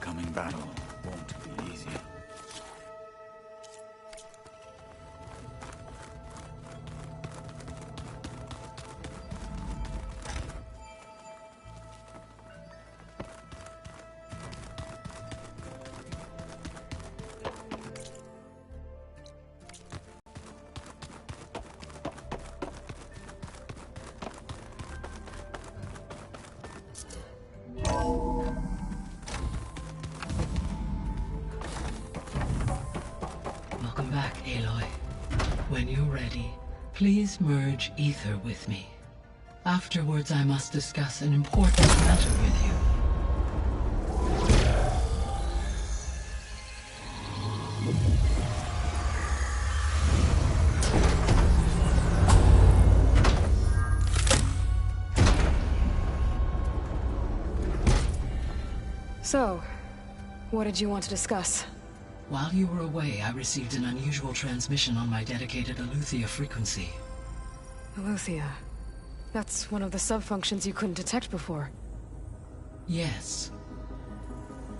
coming battle won't be easy. Welcome back, Aloy. When you're ready, please merge ether with me. Afterwards, I must discuss an important matter with you. So, what did you want to discuss? While you were away, I received an unusual transmission on my dedicated Eleuthia frequency. Eleuthia. That's one of the sub-functions you couldn't detect before. Yes.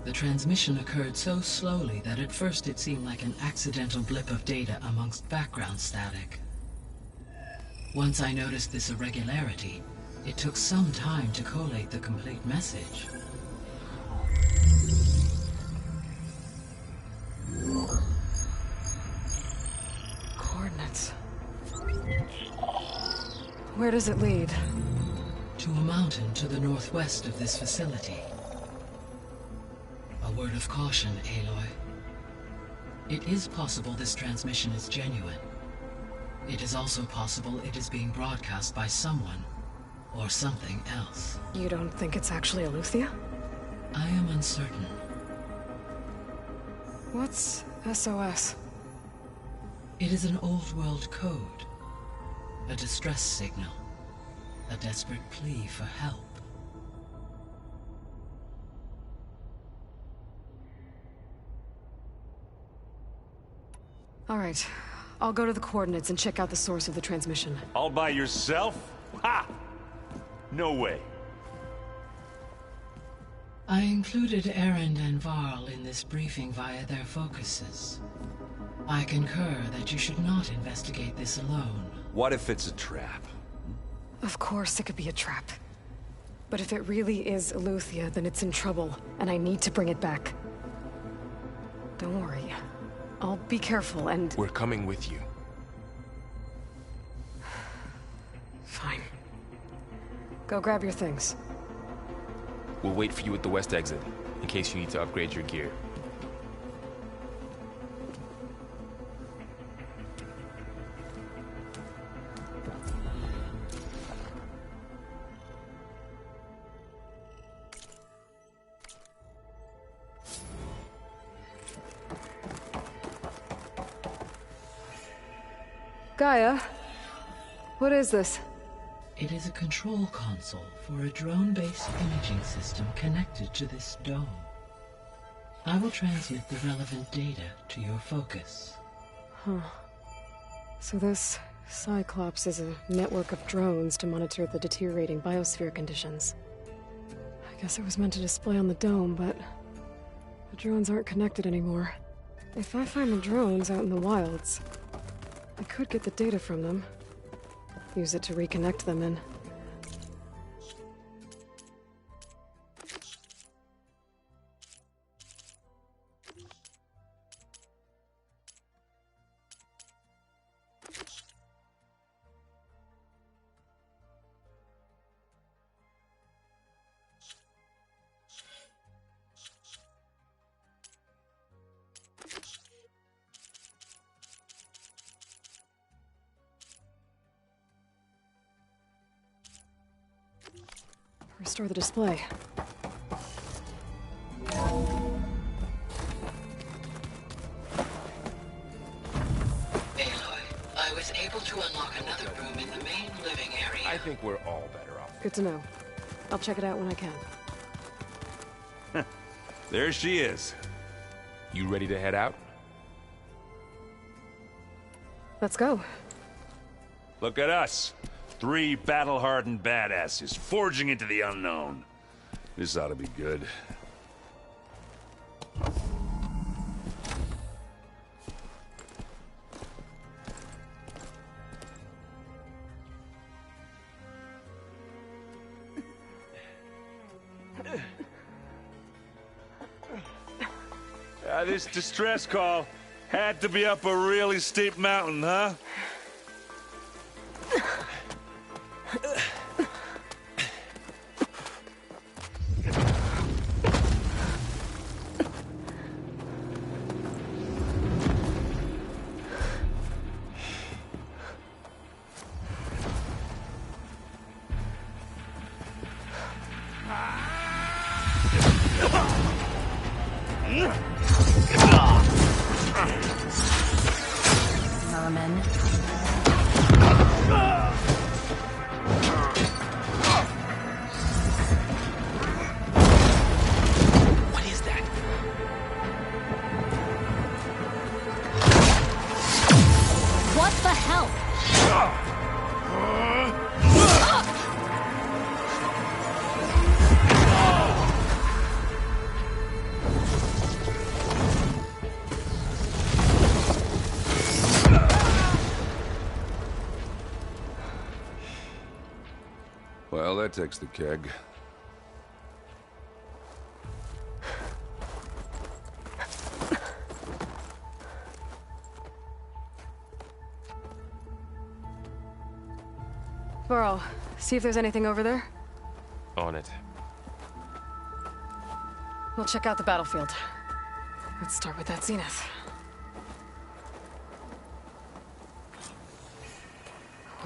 The transmission occurred so slowly that at first it seemed like an accidental blip of data amongst background static. Once I noticed this irregularity, it took some time to collate the complete message. Coordinates. Where does it lead? To a mountain to the northwest of this facility. A word of caution, Aloy. It is possible this transmission is genuine. It is also possible it is being broadcast by someone or something else. You don't think it's actually Eleuthia? I am uncertain. What's SOS? It is an old-world code. A distress signal. A desperate plea for help. All right. I'll go to the coordinates and check out the source of the transmission. All by yourself? Ha! No way. I included Erend and Varl in this briefing via their focuses. I concur that you should not investigate this alone. What if it's a trap? Of course it could be a trap. But if it really is Eleuthia, then it's in trouble, and I need to bring it back. Don't worry. I'll be careful and... We're coming with you. Fine. Go grab your things. We'll wait for you at the west exit, in case you need to upgrade your gear. Gaia, what is this? It is a control console for a drone-based imaging system connected to this dome. I will transmit the relevant data to your focus. Huh. So this Cyclops is a network of drones to monitor the deteriorating biosphere conditions. I guess it was meant to display on the dome, but the drones aren't connected anymore. If I find the drones out in the wilds, I could get the data from them. Use it to reconnect them and... restore the display. Aloy, I was able to unlock another room in the main living area. I think we're all better off. Good to know. I'll check it out when I can. There she is. You ready to head out? Let's go. Look at us. 3 battle-hardened badasses forging into the unknown. This ought to be good. This distress call had to be up a really steep mountain, huh? Merman. What is that? What the hell? Well, that takes the keg. Burrow, see if there's anything over there. On it. We'll check out the battlefield. Let's start with that Zenith.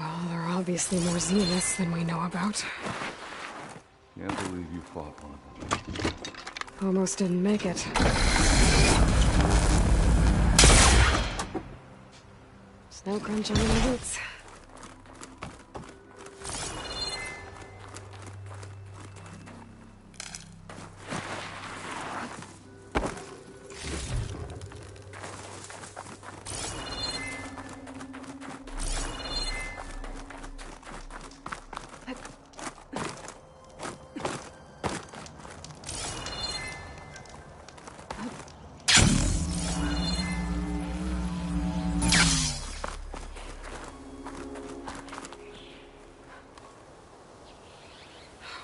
Well, there are obviously more Zeniths than we know about. Can't believe you fought one of them. Almost didn't make it. Snow crunch on my boots.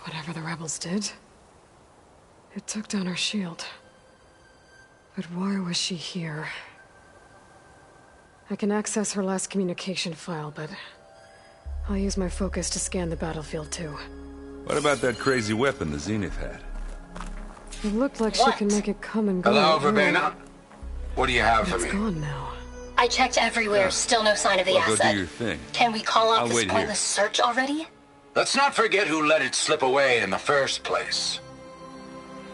Whatever the rebels did, it took down her shield. But why was she here? I can access her last communication file, but I'll use my focus to scan the battlefield too. What about that crazy weapon the Zenith had? It looked like she can make it come and go. Hello, Verbena? What do you have for It's me? gone now. I checked everywhere, still no sign of the Well, go asset. do your thing. Can we call off I'll this wait here. pointless search already? Let's not forget who let it slip away in the first place.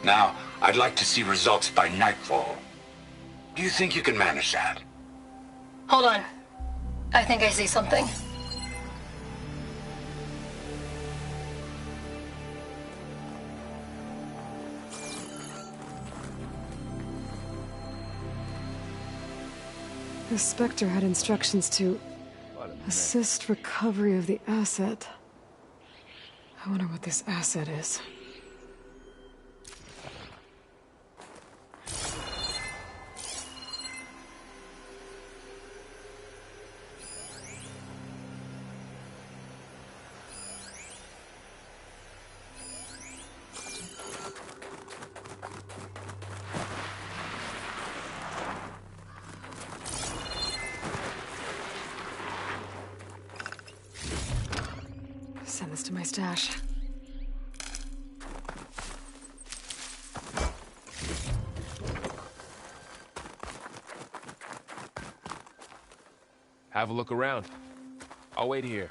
Now, I'd like to see results by nightfall. Do you think you can manage that? Hold on. I think I see something. The Spectre had instructions to assist recovery of the asset. I wonder what this asset is. Send this to my stash. Have a look around. I'll wait here.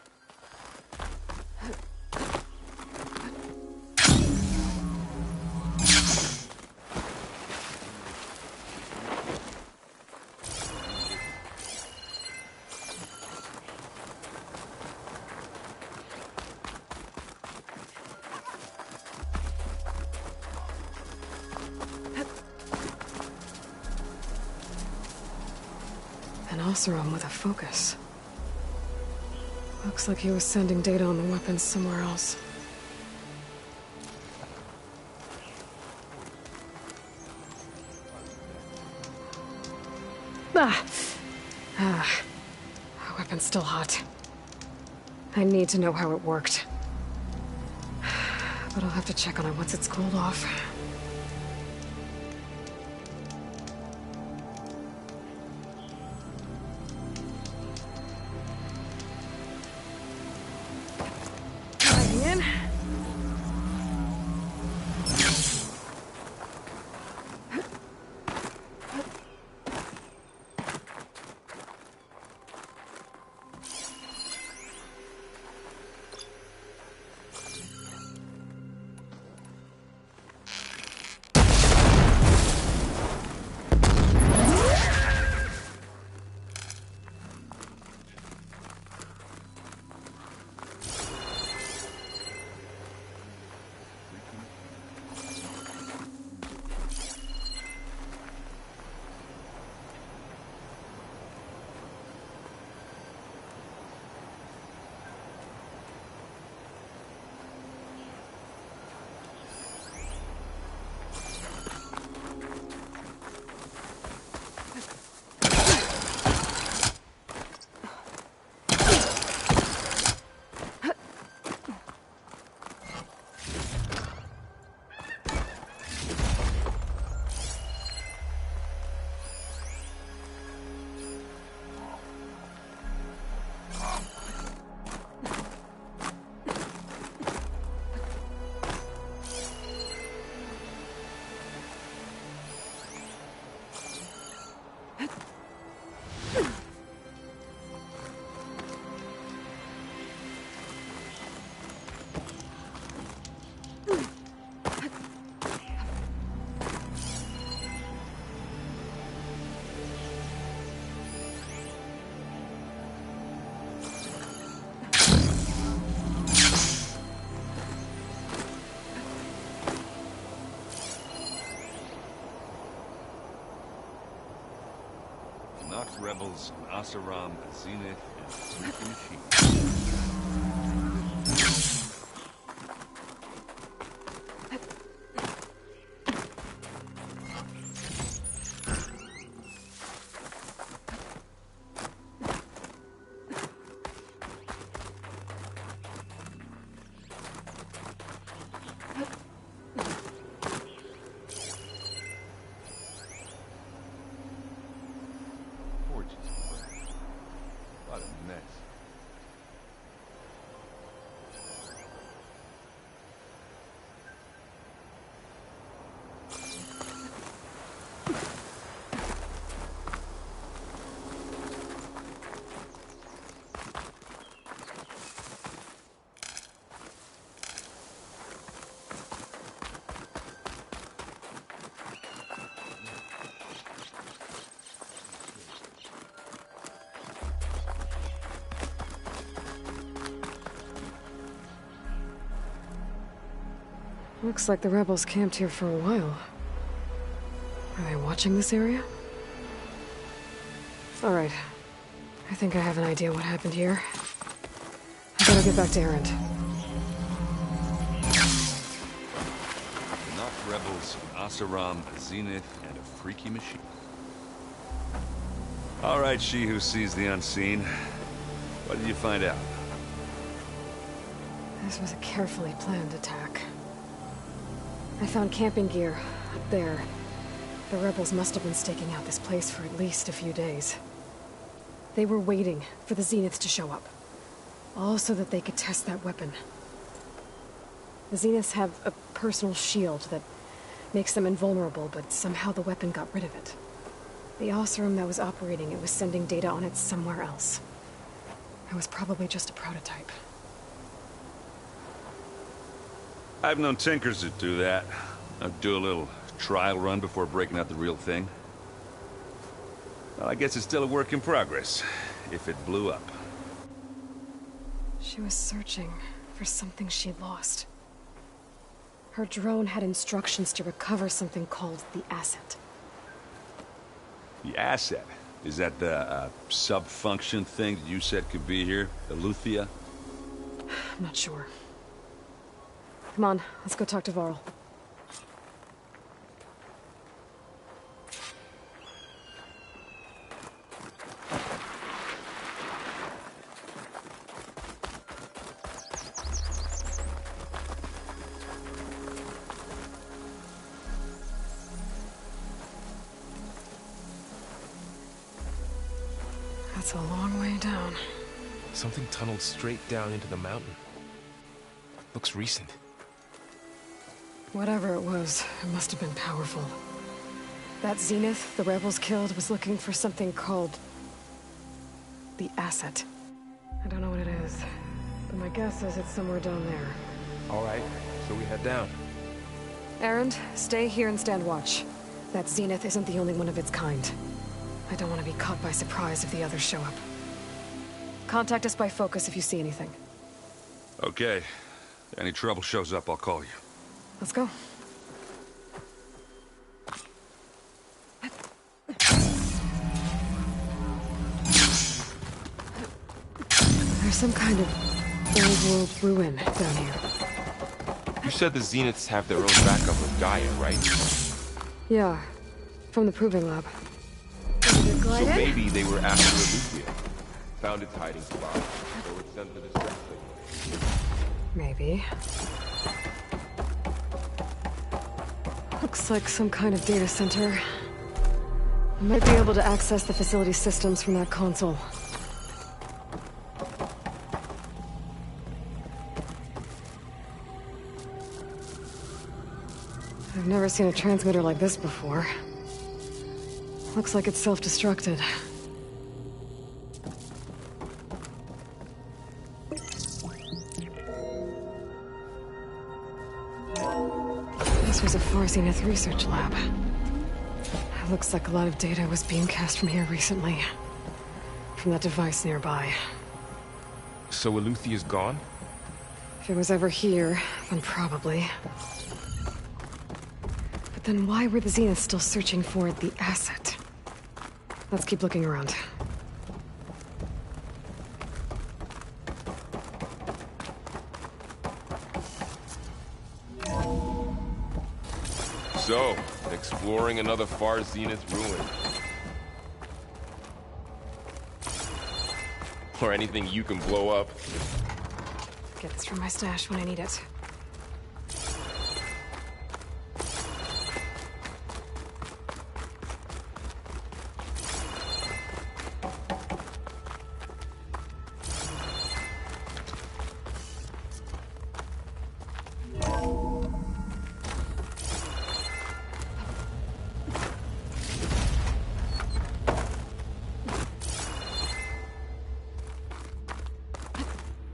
An Oseram with a focus. Looks like he was sending data on the weapons somewhere else. Our weapon's still hot. I need to know how it worked. But I'll have to check on it once it's cooled off. Nox rebels, Asaram, Zenith, and Freaky Machine. What a mess. Looks like the rebels camped here for a while. Are they watching this area? Alright. I think I have an idea what happened here. I better get back to Erend. The Nox rebels, Asaram, Zenith, and a Freaky Machine. All right, she who sees the unseen. What did you find out? This was a carefully planned attack. I found camping gear up there. The rebels must have been staking out this place for at least a few days. They were waiting for the Zeniths to show up. All so that they could test that weapon. The Zeniths have a personal shield that makes them invulnerable, but somehow the weapon got rid of it. The Oseram that was operating it was sending data on it somewhere else. It was probably just a prototype. I've known tinkers that do that. I'd do a little trial run before breaking out the real thing. Well, I guess it's still a work in progress, if it blew up. She was searching for something she lost. Her drone had instructions to recover something called the Asset. The Asset? Is that the sub-function thing that you said could be here? Eleuthia? I'm not sure. Come on, let's go talk to Varl. That's a long way down. Something tunneled straight down into the mountain. Looks recent. Whatever it was, it must have been powerful. That Zenith the rebels killed was looking for something called the Asset. I don't know what it is, but my guess is it's somewhere down there. All right, so we head down. Erend, stay here and stand watch. That Zenith isn't the only one of its kind. I don't want to be caught by surprise if the others show up. Contact us by focus if you see anything. Okay. If any trouble shows up, I'll call you. Let's go. There's some kind of old-world ruin down here. You said the Zeniths have their own backup of Gaia, right? Yeah, from the Proving Lab. So maybe they were after Eleuthia. Found its hiding spot, so it sent the distress signal. Maybe. Looks like some kind of data center. I might be able to access the facility systems from that console. I've never seen a transmitter like this before. Looks like it's self-destructed. This was a Far Zenith research lab. It looks like a lot of data was beamcast from here recently. From that device nearby. So Eleuthia's gone? If it was ever here, then probably. But then why were the Zeniths still searching for the Asset? Let's keep looking around. So, exploring another Far Zenith ruin. Or anything you can blow up. Get this from my stash when I need it.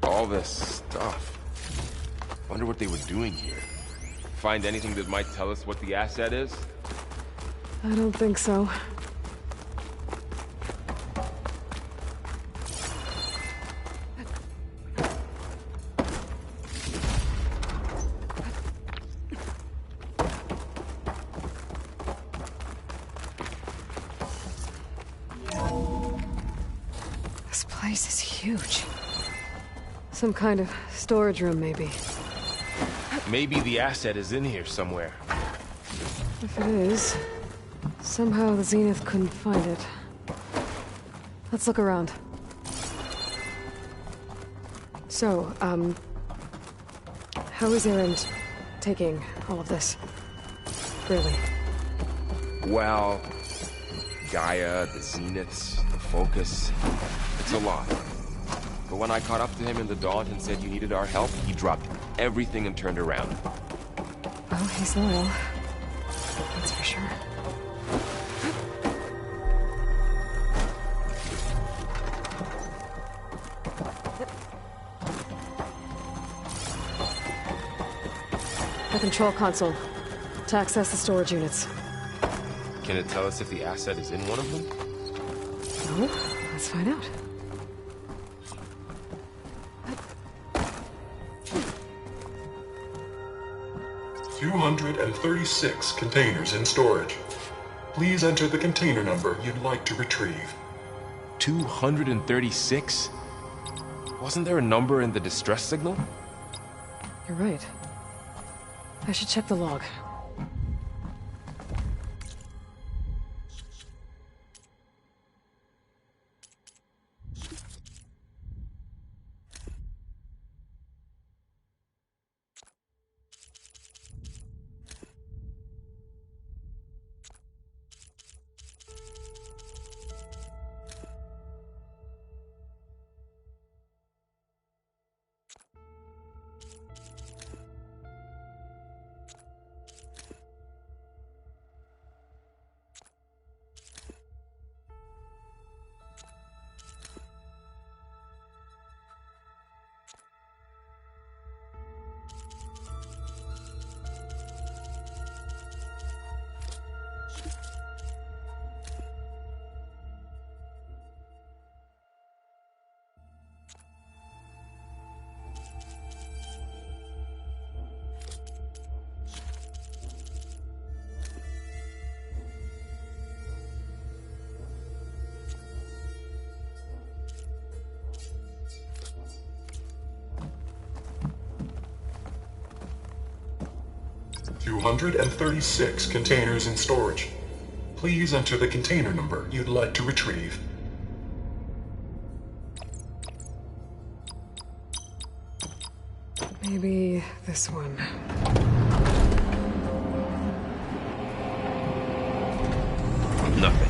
All this stuff. Wonder what they were doing here. Find anything that might tell us what the asset is? I don't think so. This place is huge. Some kind of storage room, maybe. Maybe the asset is in here somewhere. If it is, somehow the Zenith couldn't find it. Let's look around. So, how is Erend taking all of this? Really? Well, Gaia, the Zeniths, the Focus. It's a lot. But when I caught up to him in the Daunt and said you needed our help, he dropped everything and turned around. Well, he's loyal. That's for sure. The control console. To access the storage units. Can it tell us if the asset is in one of them? No? Let's find out. $236 containers in storage. Please enter the container number you'd like to retrieve. 236? Wasn't there a number in the distress signal? You're right. I should check the log. $236 containers in storage. Please enter the container number you'd like to retrieve. Maybe this one. Nothing.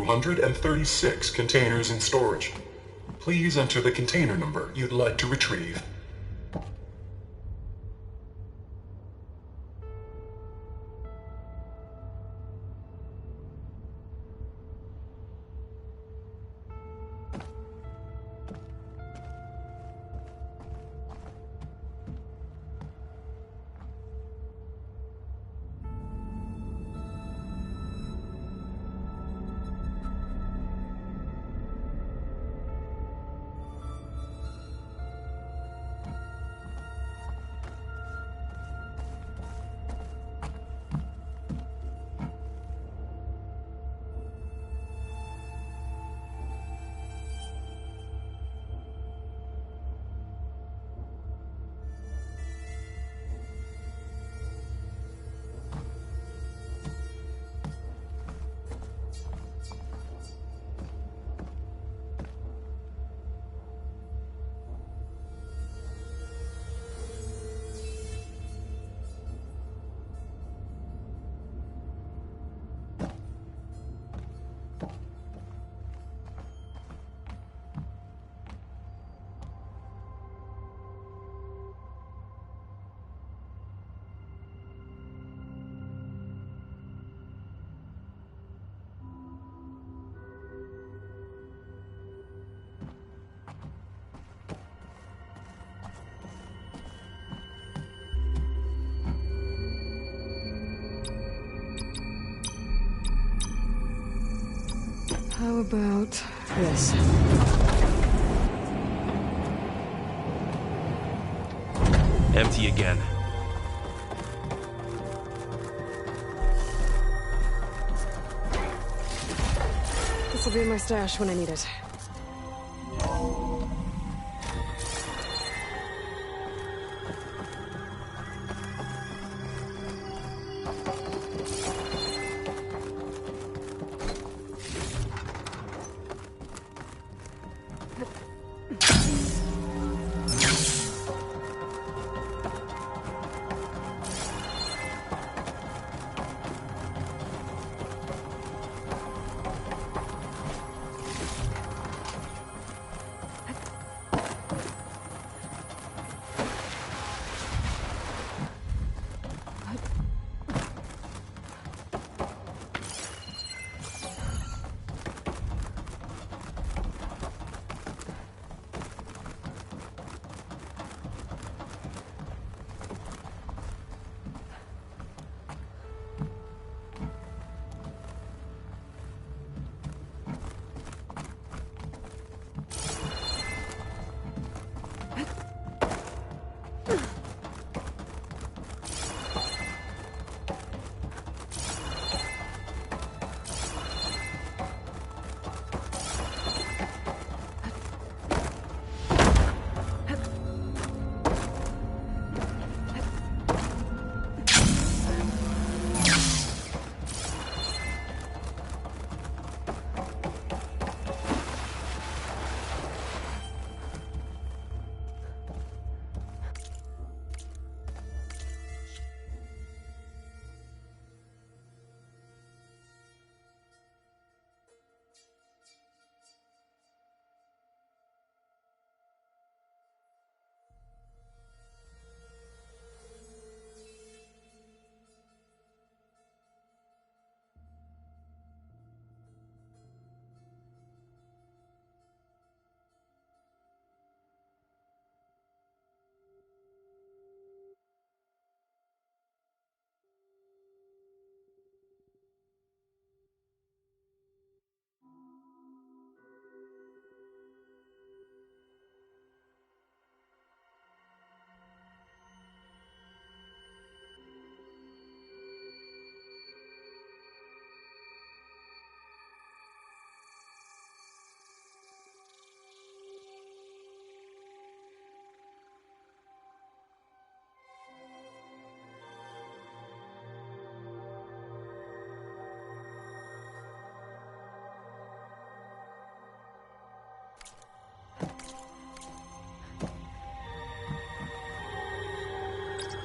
236 containers in storage. Please enter the container number you'd like to retrieve. How about this? Empty again. This'll be in my stash when I need it.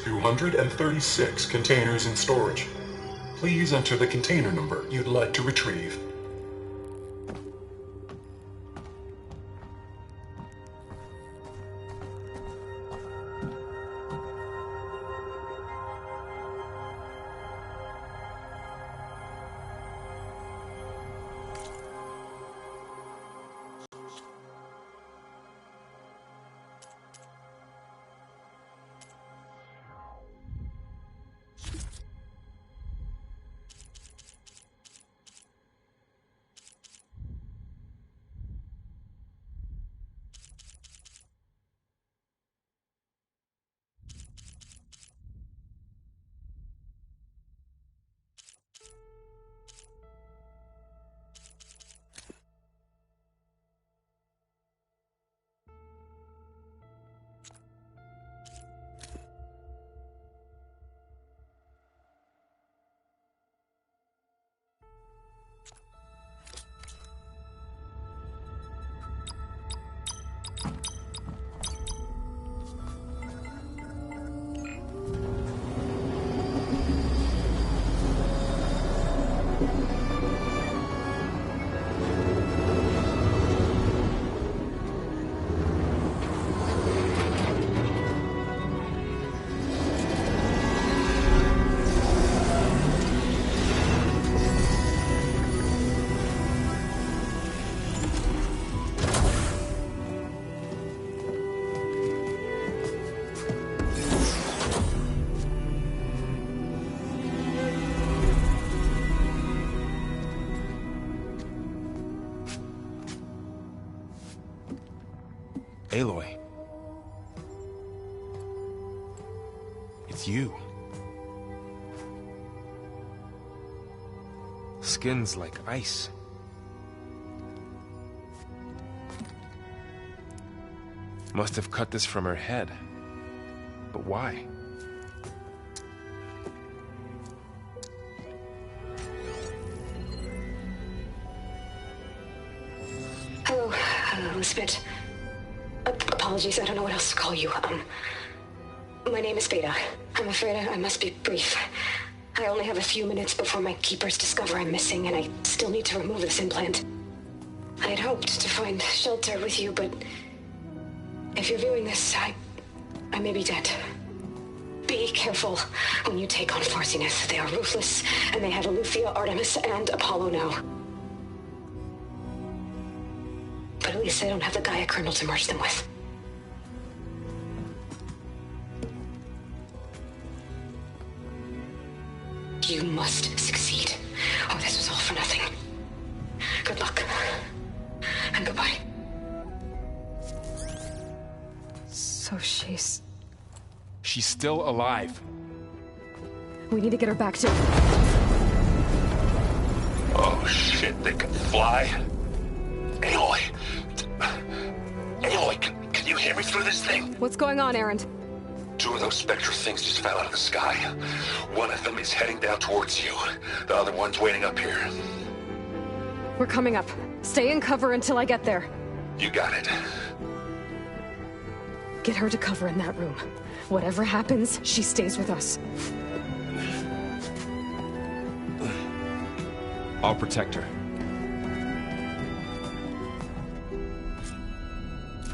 236 containers in storage. Please enter the container number you'd like to retrieve. Aloy. It's you. Skin's like ice. Must have cut this from her head. But why? Hello, Elizabeth. Apologies, I don't know what else to call you. My name is Beta. I'm afraid I must be brief. I only have a few minutes before my keepers discover I'm missing, and I still need to remove this implant. I had hoped to find shelter with you, but if you're viewing this, I may be dead. Be careful when you take on Far Zenith. They are ruthless, and they have Alufia, Artemis, and Apollo now. But at least I don't have the Gaia kernel to merge them with. You must succeed, or this was all for nothing. Good luck. And goodbye. So she's still alive. We need to get her back to... Oh shit, they can fly? Aloy! Aloy, can you hear me through this thing? What's going on, Erend? 2 of those Spectre things just fell out of the sky. One of them is heading down towards you. The other one's waiting up here. We're coming up. Stay in cover until I get there. You got it. Get her to cover in that room. Whatever happens, she stays with us. I'll protect her.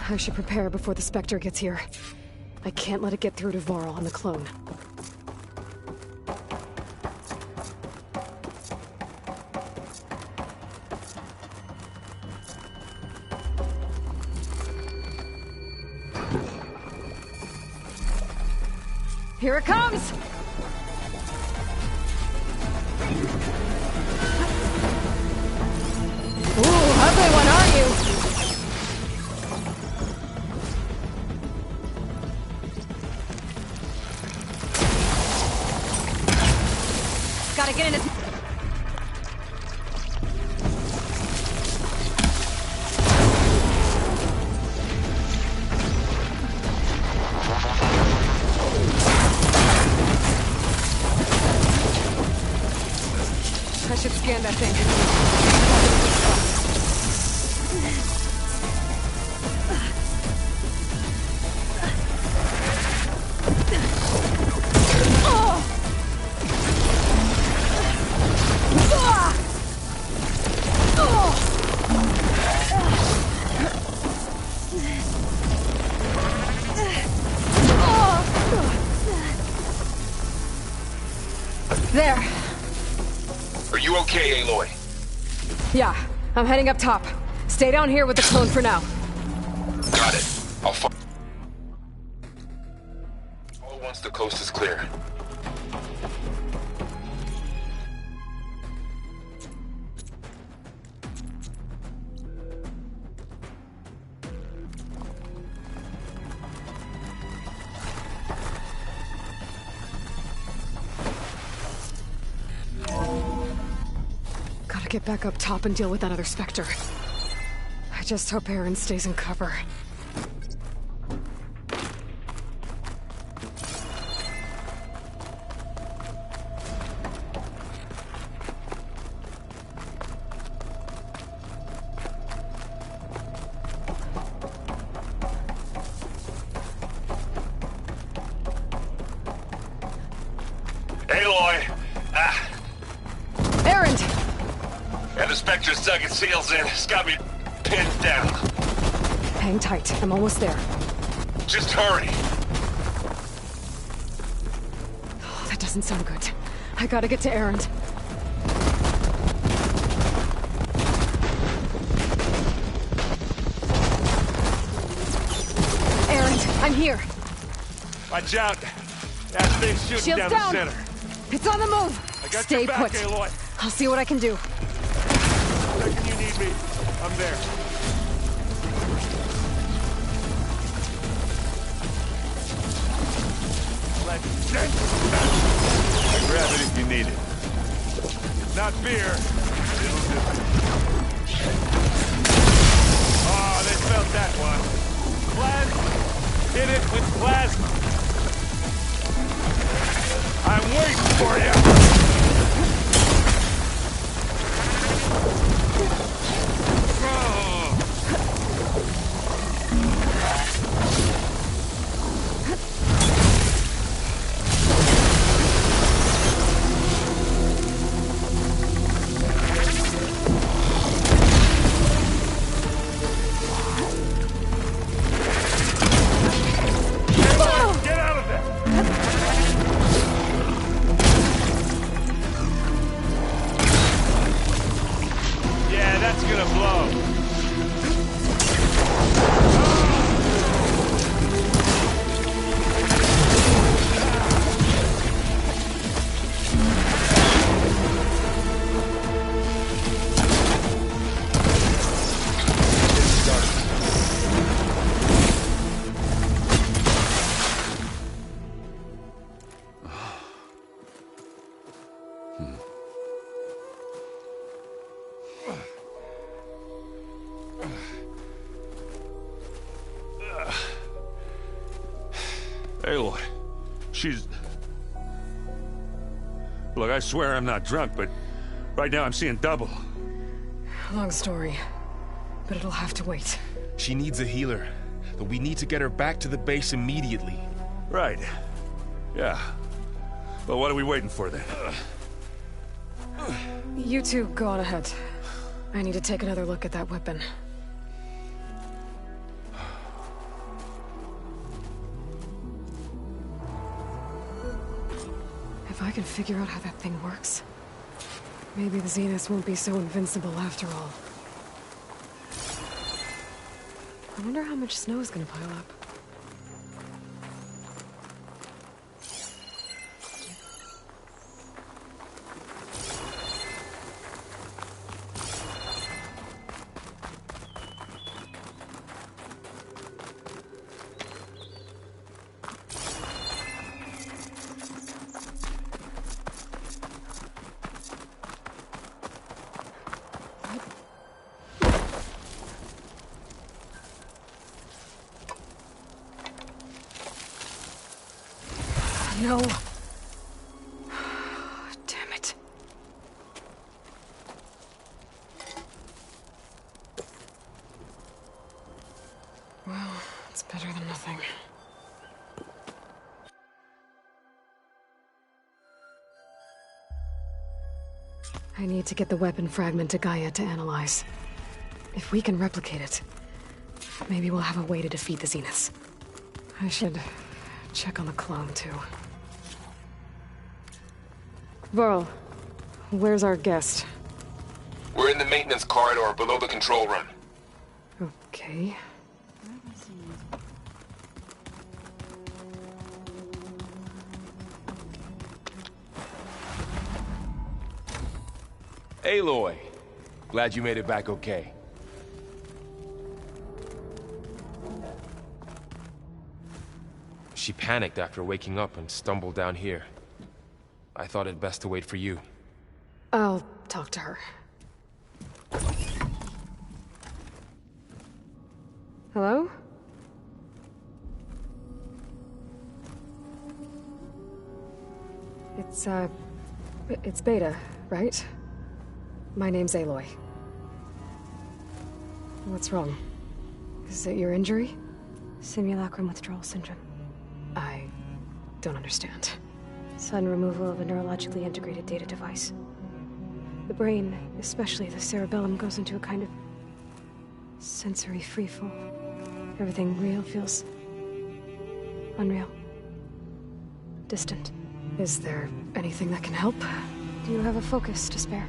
I should prepare before the Spectre gets here. I can't let it get through to Varl and the clone. Here it comes! Ooh, ugly one, aren't you? Gotta get in his... I should scan that thing. There. Are you okay, Aloy? Yeah, I'm heading up top. Stay down here with the clone for now. Got it. I'll follow. Once the coast is clear. Gotta get back up top and deal with that other Spectre. I just hope Aaron stays in cover. Aloy! Aaron! Yeah, the Spectre's dug its heels in. It's got me pinned down. Hang tight. I'm almost there. Just hurry. Oh, that doesn't sound good. I gotta get to Aaron. Aaron, I'm here. Watch out. That thing's shooting Shields down down. the center. It's on the move. I got Stay your back, put. Aloy. I'll see what I can do. Second you need me, I'm there. Grab it if you need it. Not fear. It'll do. Oh, they felt that one. Hit it with plasma. I'm waiting for you. Aloy, she's... Look, I swear I'm not drunk, but right now I'm seeing double. Long story, but it'll have to wait. She needs a healer, but we need to get her back to the base immediately. Right. Yeah. Well, what are we waiting for then? You two go on ahead. I need to take another look at that weapon. If I can figure out how that thing works, maybe the Zeniths won't be so invincible after all. I wonder how much snow is gonna pile up. No. Damn it. Well, it's better than nothing. I need to get the weapon fragment to Gaia to analyze. If we can replicate it, maybe we'll have a way to defeat the Zeniths. I should check on the clone, too. Varl, where's our guest? We're in the maintenance corridor below the control room. Okay. Aloy, glad you made it back okay. She panicked after waking up and stumbled down here. I thought it best to wait for you. I'll talk to her. Hello? It's Beta, right? My name's Aloy. What's wrong? Is it your injury? Simulacrum withdrawal syndrome. I don't understand. Sudden removal of a neurologically integrated data device. The brain, especially the cerebellum, goes into a kind of sensory freefall. Everything real feels unreal. Distant. Is there anything that can help? Do you have a focus to spare?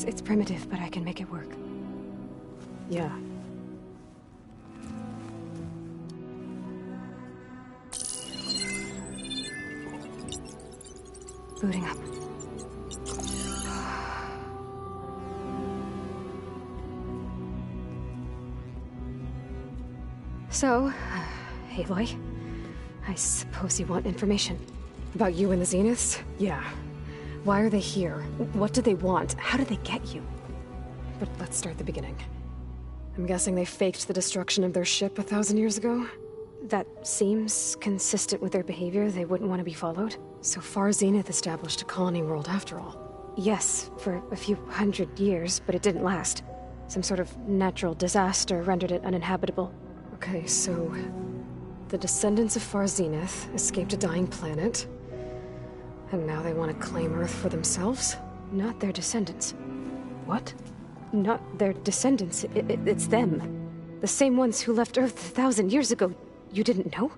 It's primitive, but I can make it work. Yeah. Booting up. So, Aloy, I suppose you want information. About you and the Zeniths? Yeah. Why are they here? What do they want? How did they get you? But let's start at the beginning. I'm guessing they faked the destruction of their ship 1,000 years ago? That seems consistent with their behavior. They wouldn't want to be followed. So far, Zenith established a colony world after all. Yes, for a few hundred years, but it didn't last. Some sort of natural disaster rendered it uninhabitable. Okay, so the descendants of Far Zenith escaped a dying planet, and now they want to claim Earth for themselves? Not their descendants. What? Not their descendants. It's them. The same ones who left Earth 1,000 years ago. You didn't know?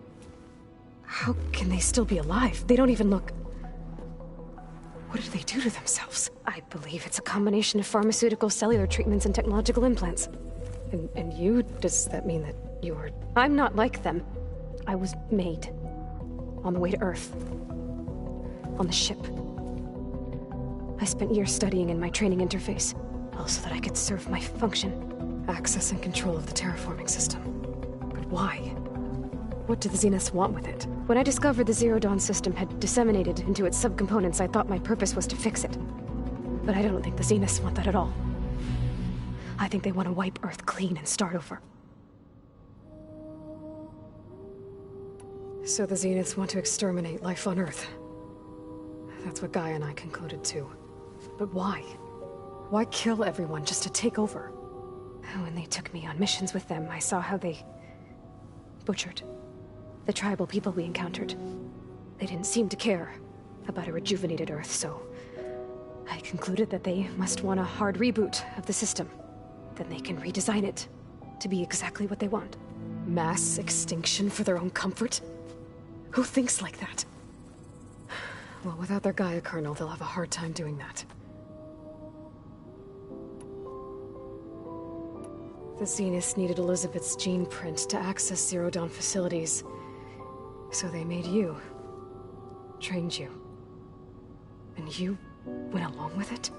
How can they still be alive? They don't even look... What did they do to themselves? I believe it's a combination of pharmaceutical, cellular treatments, and technological implants. And you? Does that mean that you're... I'm not like them. I was made. On the way to Earth. On the ship. I spent years studying in my training interface, all so that I could serve my function. Access and control of the terraforming system. But why? What do the Zeniths want with it? When I discovered the Zero Dawn system had disseminated into its subcomponents, I thought my purpose was to fix it. But I don't think the Zeniths want that at all. I think they want to wipe Earth clean and start over. So the Zeniths want to exterminate life on Earth. That's what Gaia and I concluded too. But why? Why kill everyone just to take over? When they took me on missions with them, I saw how they butchered the tribal people we encountered. They didn't seem to care about a rejuvenated Earth, so I concluded that they must want a hard reboot of the system. Then they can redesign it to be exactly what they want. Mass extinction for their own comfort? Who thinks like that? Well, without their Gaia kernel, they'll have a hard time doing that. The Zeniths needed Elizabeth's gene print to access Zero Dawn facilities. So they made you. Trained you. And you went along with it?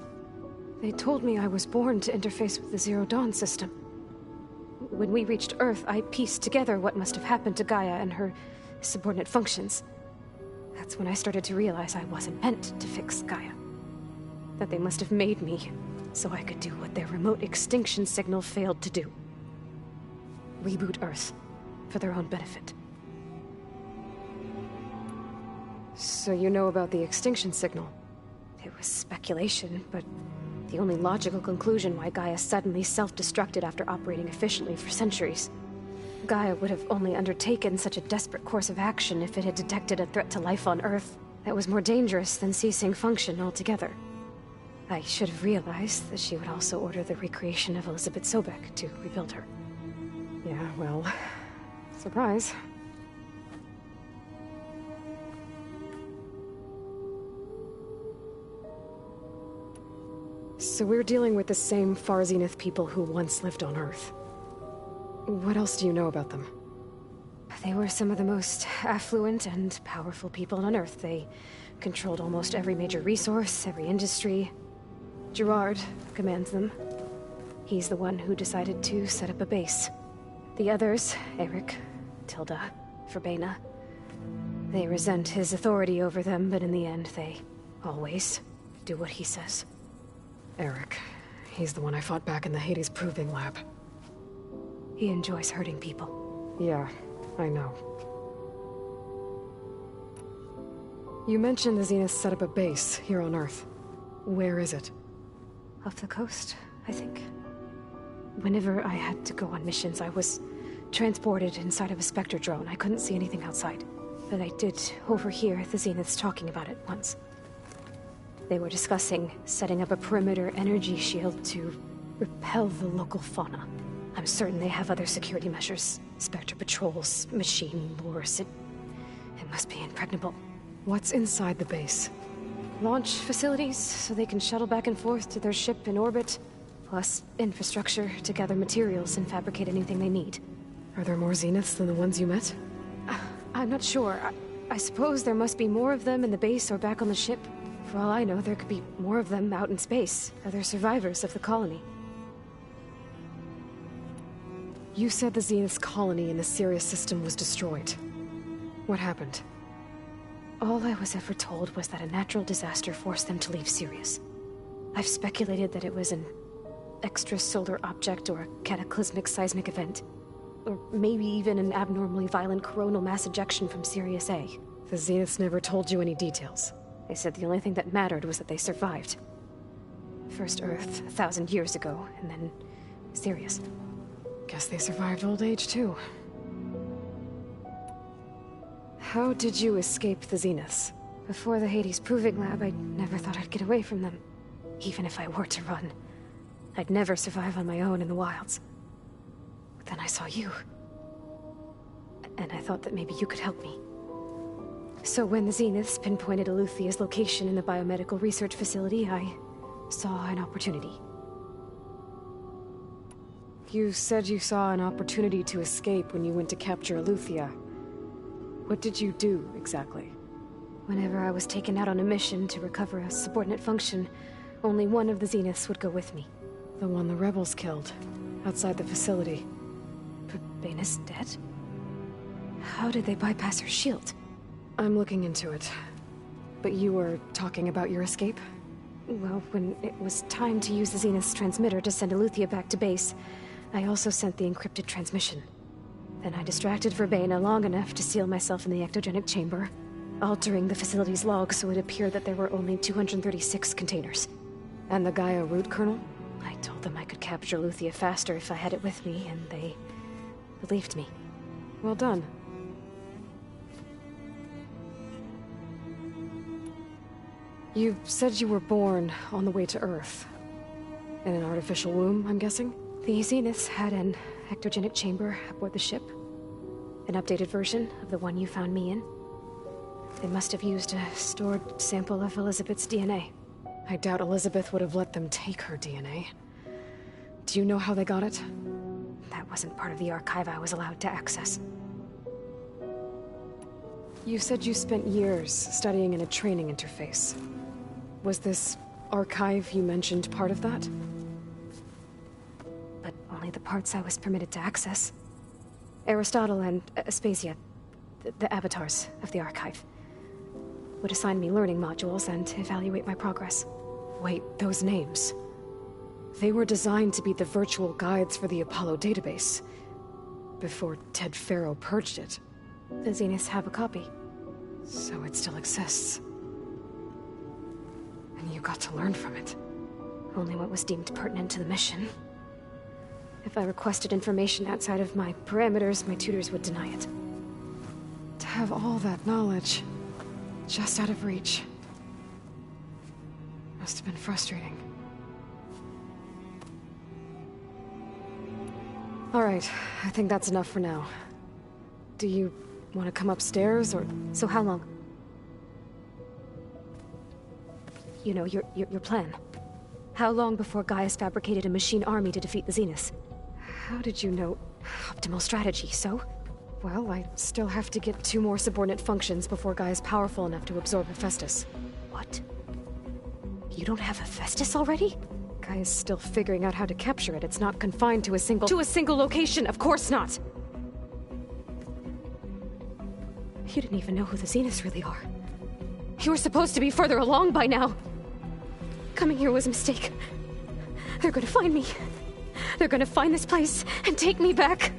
They told me I was born to interface with the Zero Dawn system. When we reached Earth, I pieced together what must have happened to Gaia and her subordinate functions. That's when I started to realize I wasn't meant to fix Gaia. That they must have made me so I could do what their remote extinction signal failed to do. Reboot Earth for their own benefit. So you know about the extinction signal? It was speculation, but the only logical conclusion why Gaia suddenly self-destructed after operating efficiently for centuries. Gaia would have only undertaken such a desperate course of action if it had detected a threat to life on Earth that was more dangerous than ceasing function altogether. I should have realized that she would also order the recreation of Elizabeth Sobek to rebuild her. Yeah, well, surprise. So we're dealing with the same Far Zenith people who once lived on Earth. What else do you know about them? They were some of the most affluent and powerful people on Earth. They controlled almost every major resource, every industry. Gerard commands them. He's the one who decided to set up a base. The others, Eric, Tilda, Verbena, they resent his authority over them, but in the end, they always do what he says. Eric. He's the one I fought back in the Hades Proving Lab. He enjoys hurting people. Yeah, I know. You mentioned the Zenith set up a base here on Earth. Where is it? Off the coast, I think. Whenever I had to go on missions, I was transported inside of a Spectre drone. I couldn't see anything outside. But I did overhear the Zeniths talking about it once. They were discussing setting up a perimeter energy shield to repel the local fauna. I'm certain they have other security measures. Spectre patrols, machine lures. It must be impregnable. What's inside the base? Launch facilities, so they can shuttle back and forth to their ship in orbit. Plus infrastructure to gather materials and fabricate anything they need. Are there more Zeniths than the ones you met? I'm not sure. I suppose there must be more of them in the base or back on the ship. For all I know, there could be more of them out in space. Other survivors of the colony. You said the Zenith's colony in the Sirius system was destroyed. What happened? All I was ever told was that a natural disaster forced them to leave Sirius. I've speculated that it was an extrasolar object or a cataclysmic seismic event. Or maybe even an abnormally violent coronal mass ejection from Sirius A. The Zeniths never told you any details. They said the only thing that mattered was that they survived. First Earth, 1,000 years ago, and then Sirius. Guess they survived old age, too. How did you escape the Zeniths? Before the Hades Proving Lab, I never thought I'd get away from them. Even if I were to run. I'd never survive on my own in the wilds. But then I saw you. And I thought that maybe you could help me. So when the Zeniths pinpointed Eluthia's location in the biomedical research facility, I saw an opportunity. You said you saw an opportunity to escape when you went to capture Eluthia. What did you do, exactly? Whenever I was taken out on a mission to recover a subordinate function, only one of the Zeniths would go with me. The one the rebels killed, outside the facility. Verbena's dead? How did they bypass her shield? I'm looking into it. But you were talking about your escape? Well, when it was time to use the Zenith's transmitter to send Eluthia back to base, I also sent the encrypted transmission. Then I distracted Verbena long enough to seal myself in the ectogenic chamber, altering the facility's log so it appeared that there were only 236 containers. And the Gaia root kernel? I told them I could capture Eluthia faster if I had it with me, and they believed me. Well done. You said you were born on the way to Earth. In an artificial womb, I'm guessing? The Zeniths had an ectogenic chamber aboard the ship. An updated version of the one you found me in. They must have used a stored sample of Elizabeth's DNA. I doubt Elizabeth would have let them take her DNA. Do you know how they got it? That wasn't part of the archive I was allowed to access. You said you spent years studying in a training interface. Was this archive you mentioned part of that? But only the parts I was permitted to access. Aristotle and Aspasia, the avatars of the archive, would assign me learning modules and evaluate my progress. Wait, those names. They were designed to be the virtual guides for the Apollo database. Before Ted Faro purged it. The Zeniths have a copy. So it still exists. And you got to learn from it. Only what was deemed pertinent to the mission. If I requested information outside of my parameters, my tutors would deny it. To have all that knowledge, just out of reach. Must have been frustrating. Alright, I think that's enough for now. Do you want to come upstairs, or...? So how long? You know, your plan. How long before Gaius fabricated a machine army to defeat the Zeniths? How did you know? Optimal strategy, so? Well, I still have to get 2 more subordinate functions before Gaia's powerful enough to absorb Hephaestus. What? You don't have Hephaestus already? Gaia's still figuring out how to capture it. It's not confined to a single location, of course not! You didn't even know who the Zeniths really are. You were supposed to be further along by now. Coming here was a mistake. They're gonna find me. They're gonna find this place and take me back.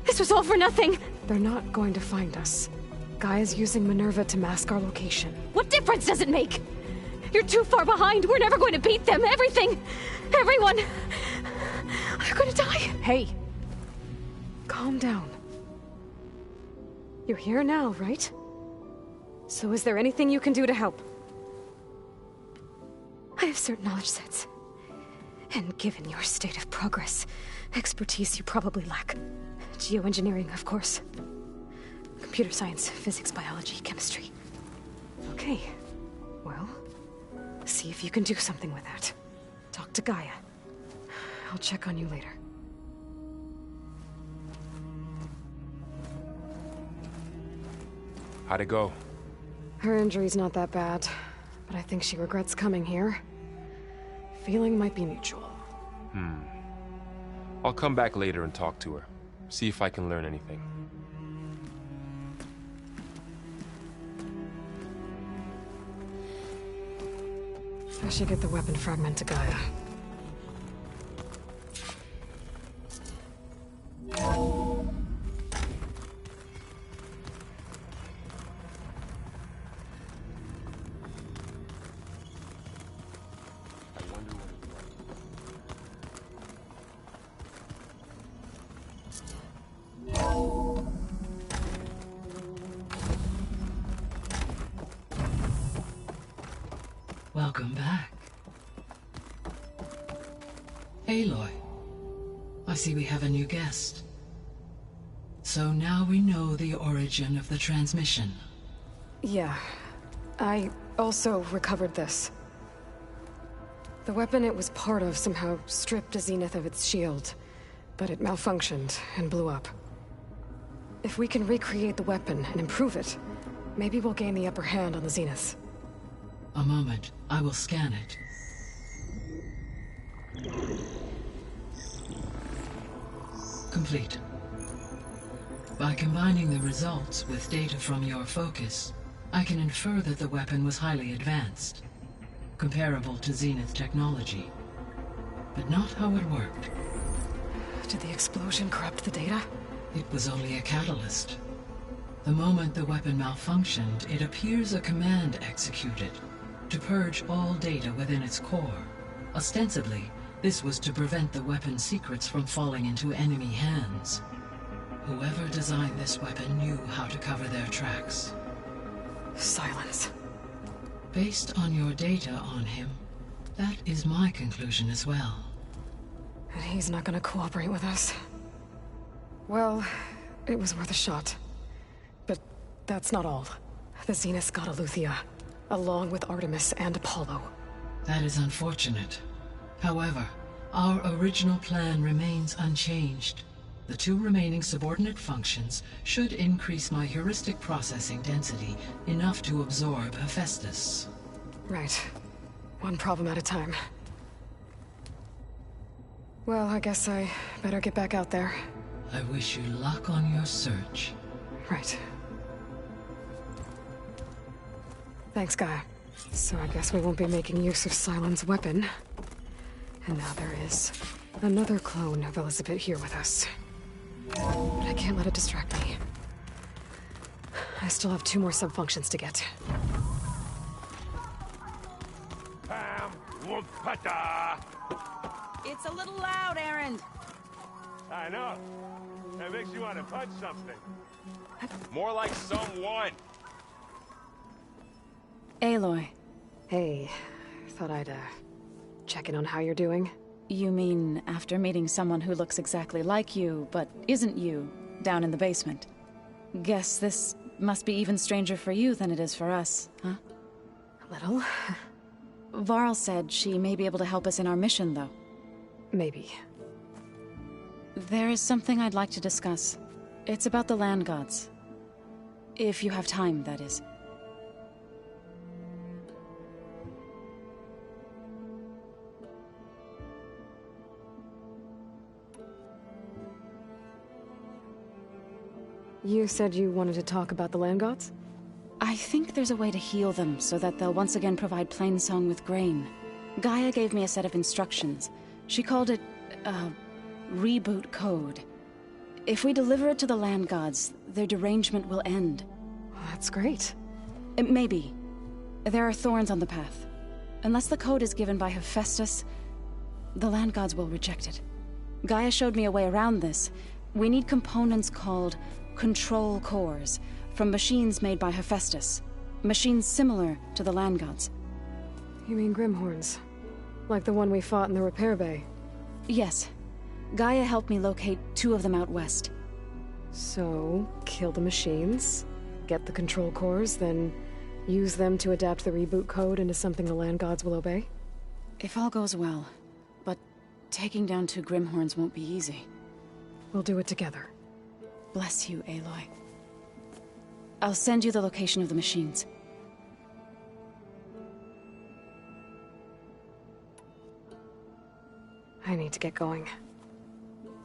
This was all for nothing. They're not going to find us. Gaia's using Minerva to mask our location. What difference does it make? You're too far behind. We're never going to beat them. Everything. Everyone. They're gonna die. Hey. Calm down. You're here now, right? So is there anything you can do to help? I have certain knowledge sets. And given your state of progress, expertise you probably lack. Geoengineering, of course. Computer science, physics, biology, chemistry. Okay. Well, see if you can do something with that. Talk to Gaia. I'll check on you later. How'd it go? Her injury's not that bad, but I think she regrets coming here. Feeling might be mutual. I'll come back later and talk to her. See if I can learn anything. I should get the weapon fragment to Gaia. Welcome back. Aloy, I see we have a new guest. So now we know the origin of the transmission. Yeah. I also recovered this. The weapon it was part of somehow stripped a Zenith of its shield, but it malfunctioned and blew up. If we can recreate the weapon and improve it, maybe we'll gain the upper hand on the Zeniths. A moment, I will scan it. Complete. By combining the results with data from your focus, I can infer that the weapon was highly advanced, comparable to Zenith technology, but not how it worked. Did the explosion corrupt the data? It was only a catalyst. The moment the weapon malfunctioned, it appears a command executed to purge all data within its core. Ostensibly, this was to prevent the weapon's secrets from falling into enemy hands. Whoever designed this weapon knew how to cover their tracks. Silence. Based on your data on him, that is my conclusion as well. And he's not gonna cooperate with us. Well, it was worth a shot. But that's not all. The Zeniths got Eleuthia, along with Artemis and Apollo. That is unfortunate. However, our original plan remains unchanged. The 2 remaining subordinate functions should increase my heuristic processing density enough to absorb Hephaestus. Right. One problem at a time. Well, I guess I better get back out there. I wish you luck on your search. Right. Thanks, Gaia. So I guess we won't be making use of Cylon's weapon. And now there is another clone of Elizabeth here with us. But I can't let it distract me. I still have 2 more sub-functions to get. It's a little loud, Erend. I know. That makes you want to punch something. More like someone. Aloy. Hey, thought I'd, check in on how you're doing. You mean after meeting someone who looks exactly like you, but isn't you, down in the basement? Guess this must be even stranger for you than it is for us, huh? A little. Varl said she may be able to help us in our mission, though. Maybe. There is something I'd like to discuss. It's about the land gods. If you have time, that is. You said you wanted to talk about the land gods? I think there's a way to heal them so that they'll once again provide Plainsong with grain. Gaia gave me a set of instructions. She called it, reboot code. If we deliver it to the land gods, their derangement will end. That's great. Maybe. There are thorns on the path. Unless the code is given by Hephaestus, the land gods will reject it. Gaia showed me a way around this. We need components called control cores, from machines made by Hephaestus. Machines similar to the land gods. You mean Grimhorns? Like the one we fought in the repair bay? Yes. Gaia helped me locate 2 of them out west. So, kill the machines, get the control cores, then use them to adapt the reboot code into something the land gods will obey? If all goes well. But taking down 2 Grimhorns won't be easy. We'll do it together. Bless you, Aloy. I'll send you the location of the machines. I need to get going.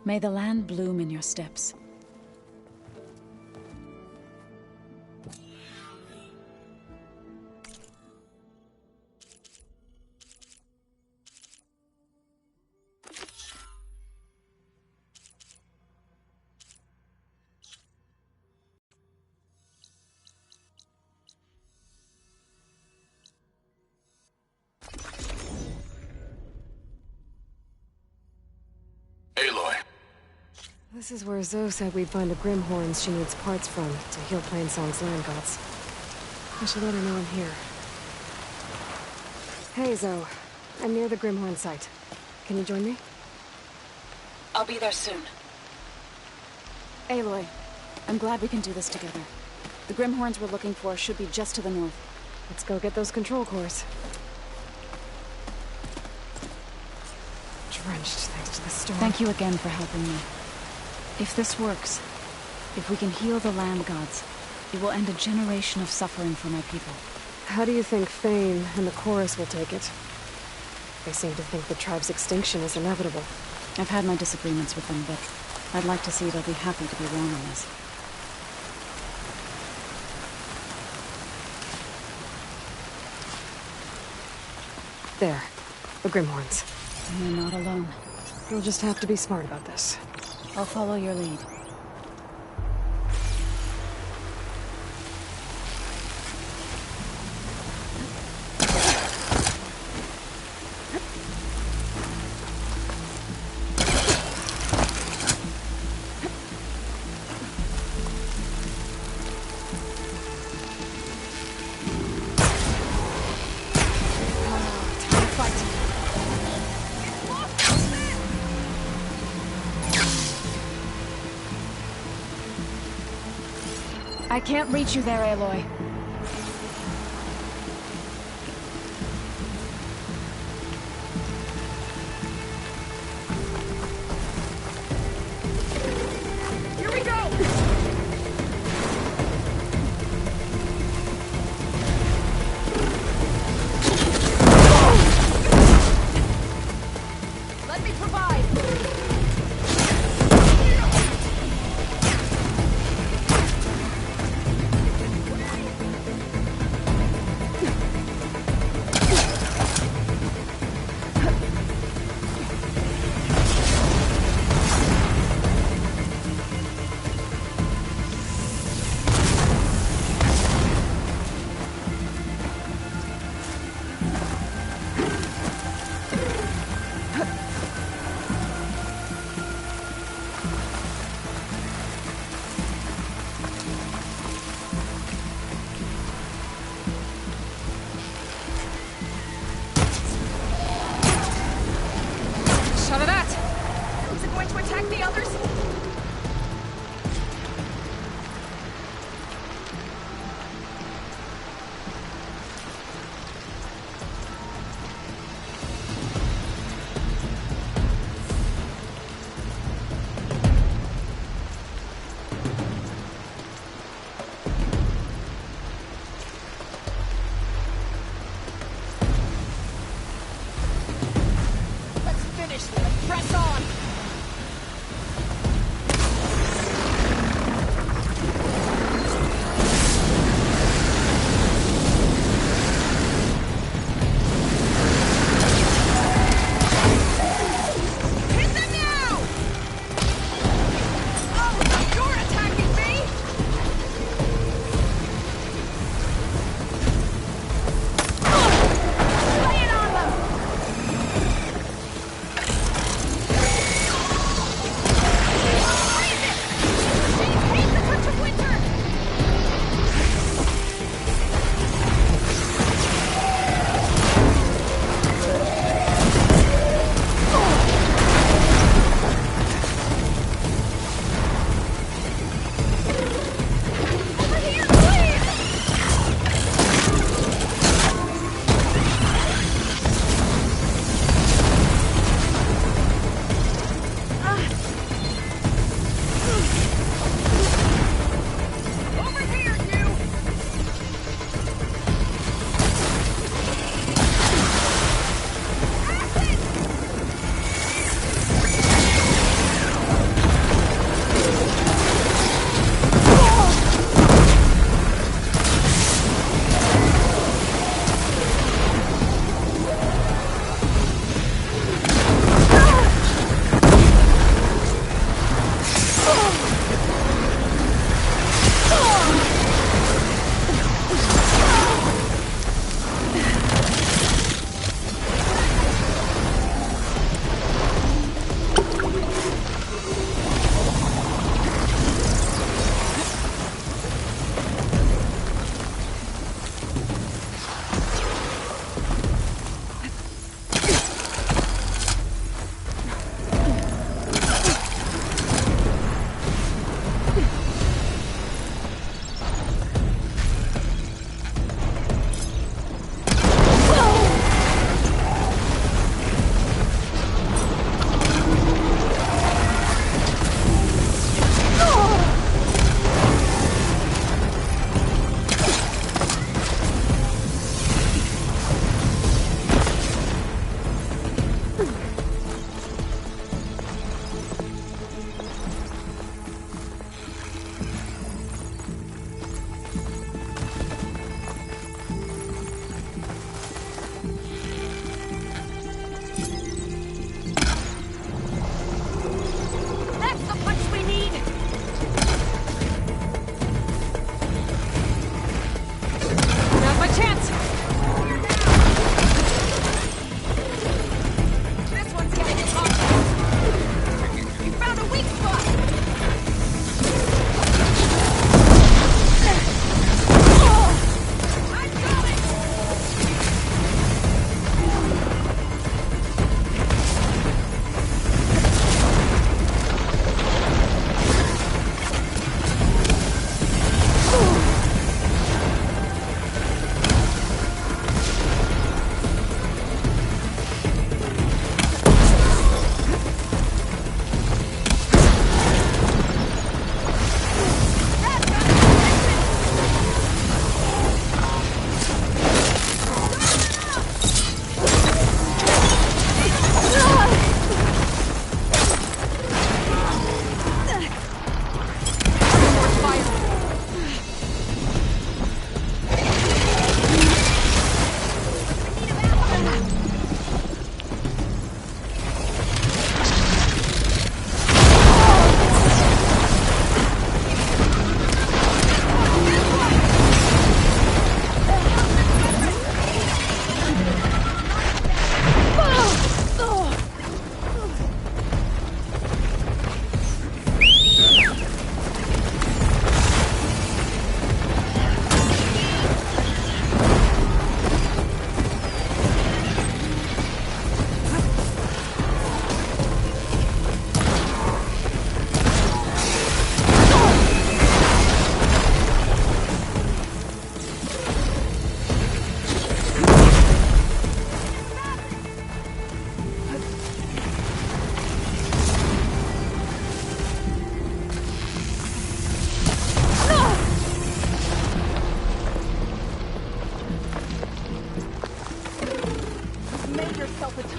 May the land bloom in your steps. This is where Zoe said we'd find the Grimhorns she needs parts from to heal Plainsong's land gods. I should let her know I'm here. Hey, Zoe. I'm near the Grimhorn site. Can you join me? I'll be there soon. Aloy, I'm glad we can do this together. The Grimhorns we're looking for should be just to the north. Let's go get those control cores. Drenched thanks to the storm. Thank you again for helping me. If this works, if we can heal the land gods, it will end a generation of suffering for my people. How do you think Fane and the Chorus will take it? They seem to think the tribe's extinction is inevitable. I've had my disagreements with them, but I'd like to see they'll be happy to be wrong on this. There. The Grimhorns. You're not alone. You'll just have to be smart about this. I'll follow your lead. I can't reach you there, Aloy. Here we go! Let me provide!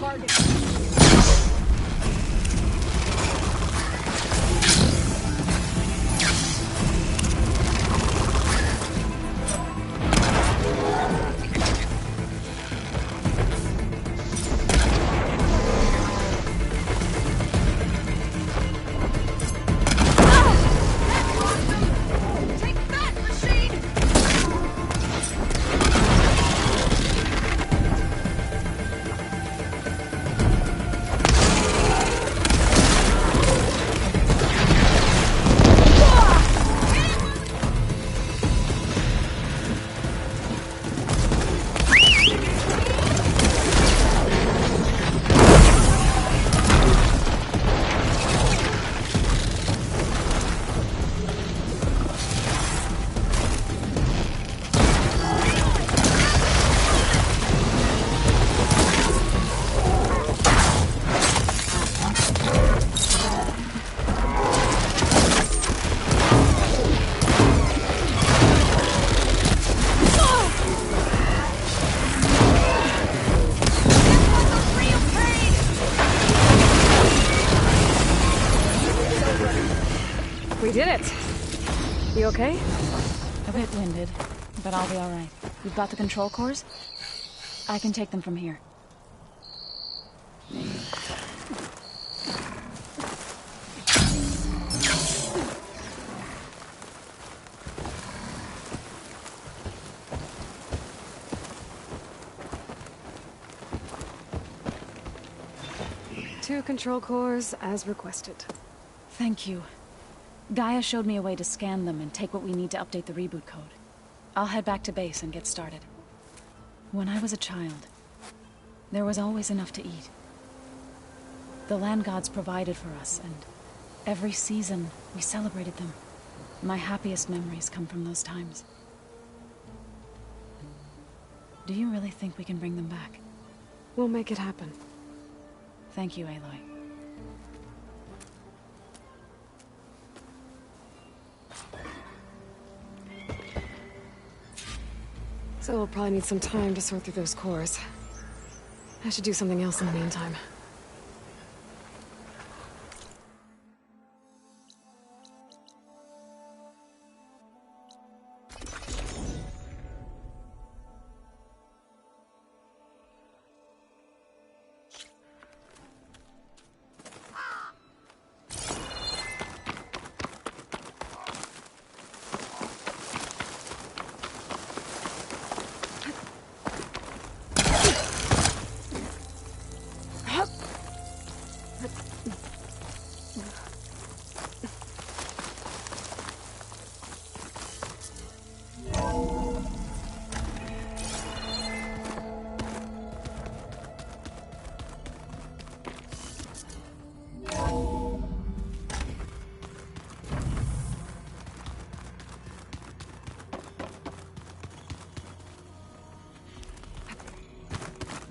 target. We did it! You okay? A bit winded, but I'll be alright. You've got the control cores? I can take them from here. Two control cores, as requested. Thank you. Gaia showed me a way to scan them and take what we need to update the reboot code. I'll head back to base and get started. When I was a child, there was always enough to eat. The land gods provided for us, and every season we celebrated them. My happiest memories come from those times. Do you really think we can bring them back? We'll make it happen. Thank you, Aloy. So we'll probably need some time to sort through those cores. I should do something else in the meantime.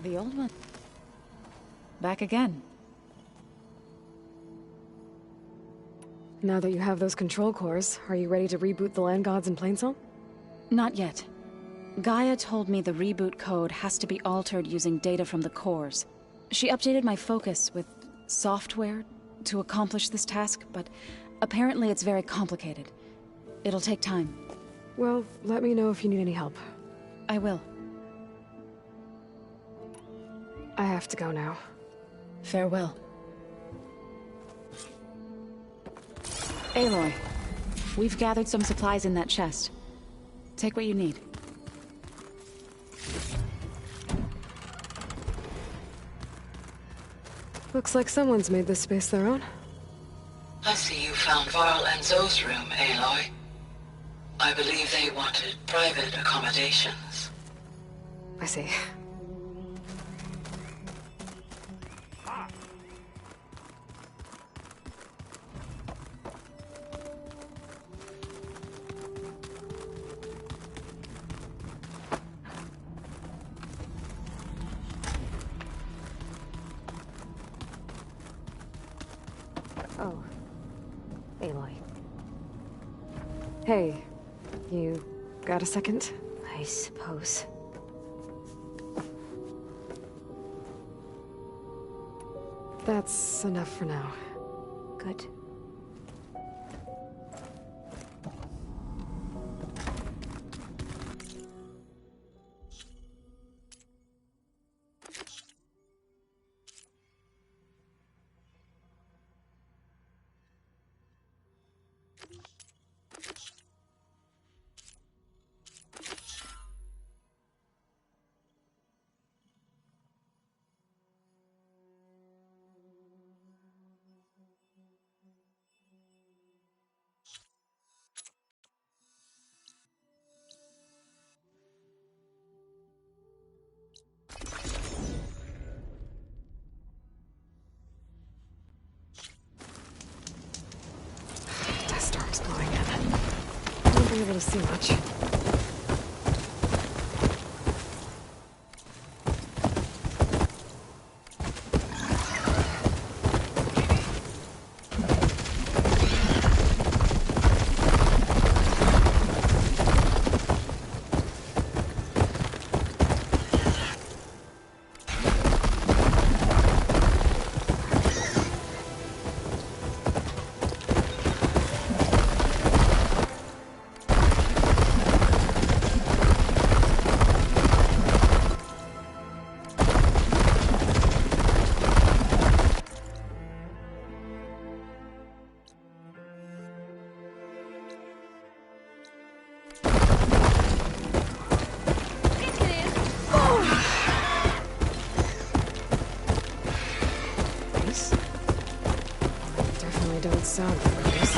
The old one. Back again. Now that you have those control cores, are you ready to reboot the land gods in Plainsong? Not yet. Gaia told me the reboot code has to be altered using data from the cores. She updated my focus with software to accomplish this task, but apparently it's very complicated. It'll take time. Well, let me know if you need any help. I will. I have to go now. Farewell. Aloy, we've gathered some supplies in that chest. Take what you need. Looks like someone's made this space their own. I see you found Varl and Zoe's room, Aloy. I believe they wanted private accommodations. I see. Oh. Aloy. Hey, you got a second? I suppose. that's enough for now. Good. The storm's blowing in. Won't be able to see much. Don't sound like this.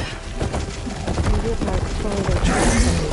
Maybe if I follow their tracks and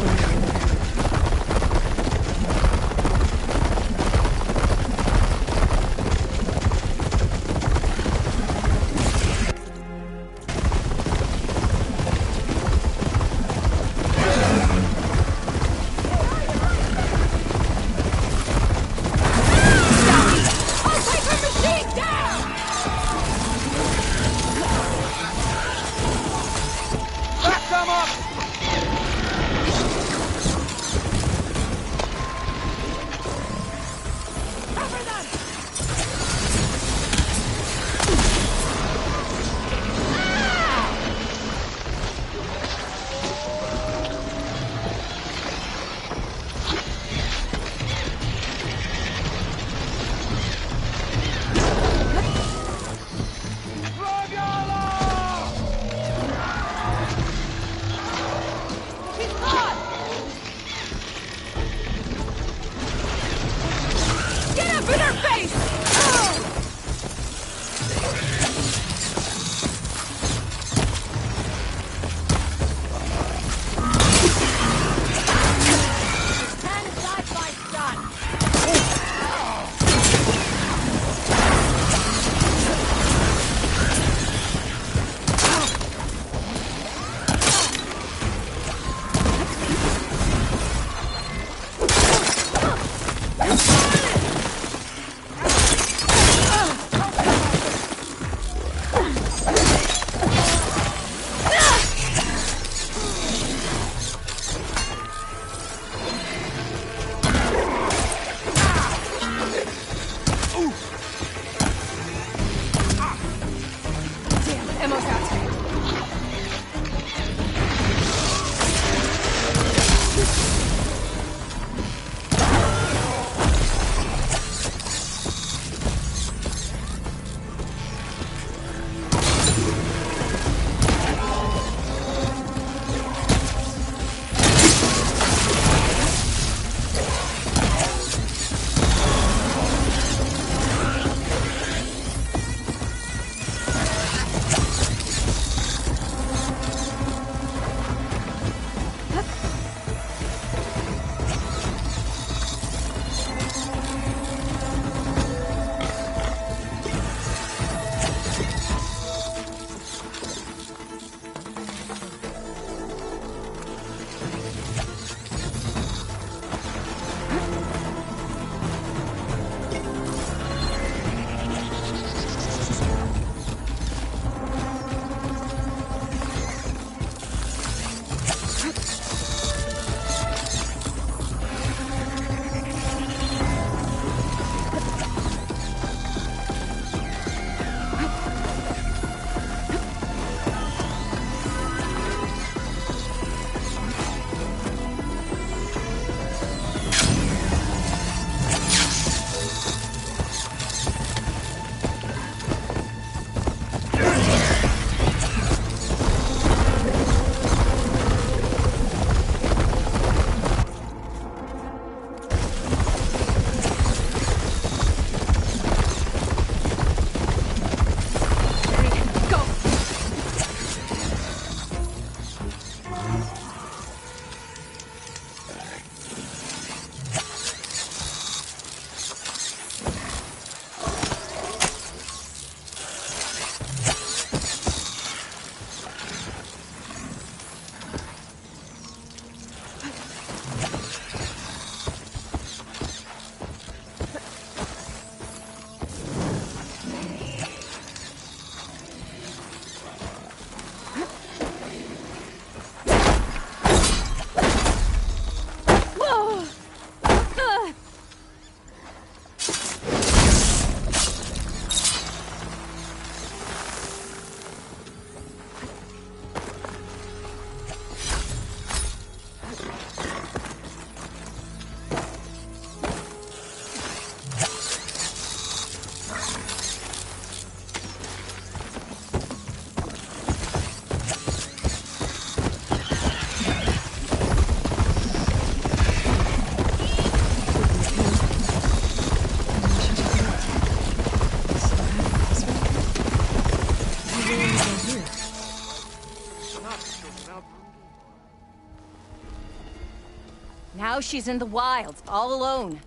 Now she's in the wilds, all alone.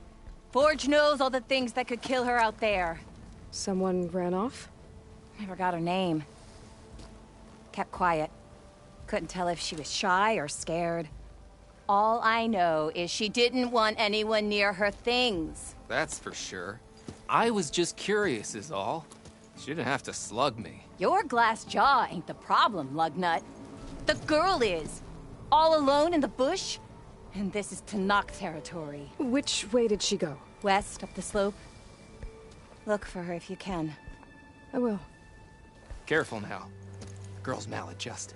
Forge knows all the things that could kill her out there. Someone ran off? Never got her name. Kept quiet. Couldn't tell if she was shy or scared. All I know is she didn't want anyone near her things. That's for sure. I was just curious is all. She didn't have to slug me. Your glass jaw ain't the problem, Lugnut. The girl is. All alone in the bush. And this is Tenakth territory. Which way did she go? West, up the slope. Look for her if you can. I will. Careful now. Girl's maladjusted.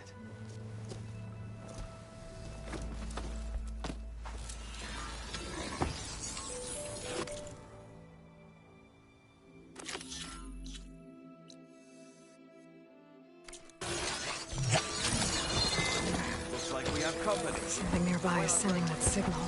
Looks like we have company. Something nearby is sending that signal.